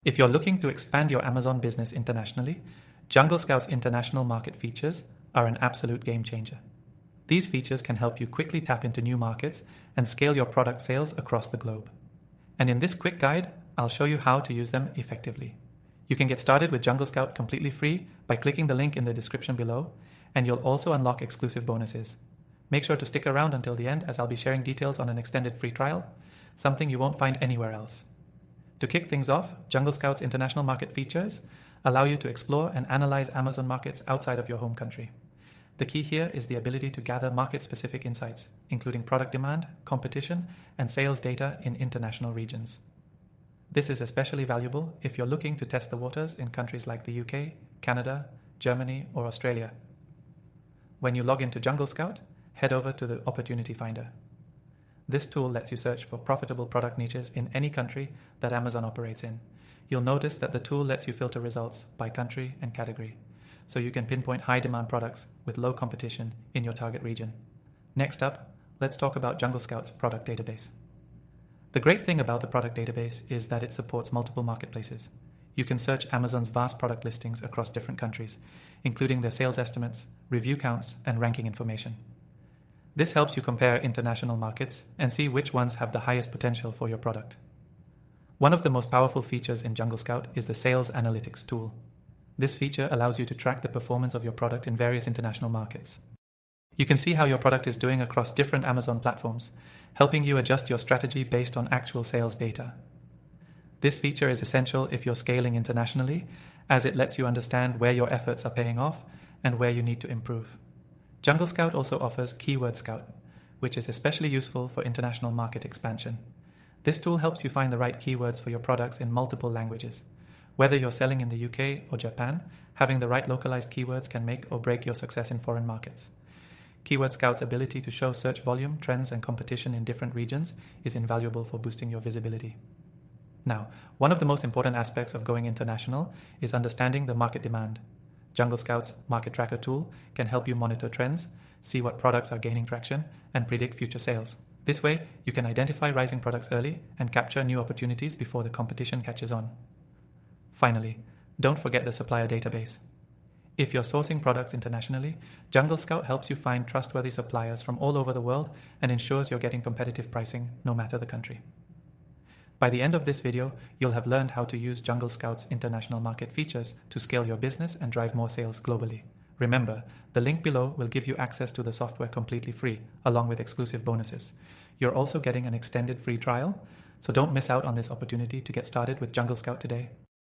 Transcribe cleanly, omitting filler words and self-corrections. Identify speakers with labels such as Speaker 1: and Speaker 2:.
Speaker 1: If you're looking to expand your Amazon business internationally, JungleScout's international market features are an absolute game changer. These features can help you quickly tap into new markets and scale your product sales across the globe. And in this quick guide, I'll show you how to use them effectively. You can get started with JungleScout completely free by clicking the link in the description below, and you'll also unlock exclusive bonuses. Make sure to stick around until the end, as I'll be sharing details on an extended free trial, something you won't find anywhere else. To kick things off, JungleScout's international market features allow you to explore and analyze Amazon markets outside of your home country. The key here is the ability to gather market-specific insights, including product demand, competition, and sales data in international regions. This is especially valuable if you're looking to test the waters in countries like the UK, Canada, Germany, or Australia. When you log into JungleScout, head over to the Opportunity Finder. This tool lets you search for profitable product niches in any country that Amazon operates in. You'll notice that the tool lets you filter results by country and category, so you can pinpoint high-demand products with low competition in your target region. Next up, let's talk about JungleScout's product database. The great thing about the product database is that it supports multiple marketplaces. You can search Amazon's vast product listings across different countries, including their sales estimates, review counts, and ranking information. This helps you compare international markets and see which ones have the highest potential for your product. One of the most powerful features in JungleScout is the Sales Analytics tool. This feature allows you to track the performance of your product in various international markets. You can see how your product is doing across different Amazon platforms, helping you adjust your strategy based on actual sales data. This feature is essential if you're scaling internationally, as it lets you understand where your efforts are paying off and where you need to improve. JungleScout also offers Keyword Scout, which is especially useful for international market expansion. This tool helps you find the right keywords for your products in multiple languages. Whether you're selling in the UK or Japan, having the right localized keywords can make or break your success in foreign markets. Keyword Scout's ability to show search volume, trends, and competition in different regions is invaluable for boosting your visibility. Now, one of the most important aspects of going international is understanding the market demand. JungleScout's Market Tracker tool can help you monitor trends, see what products are gaining traction, and predict future sales. This way, you can identify rising products early and capture new opportunities before the competition catches on. Finally, don't forget the supplier database. If you're sourcing products internationally, JungleScout helps you find trustworthy suppliers from all over the world and ensures you're getting competitive pricing no matter the country. By the end of this video, you'll have learned how to use JungleScout's international market features to scale your business and drive more sales globally. Remember, the link below will give you access to the software completely free, along with exclusive bonuses. You're also getting an extended free trial, so don't miss out on this opportunity to get started with JungleScout today.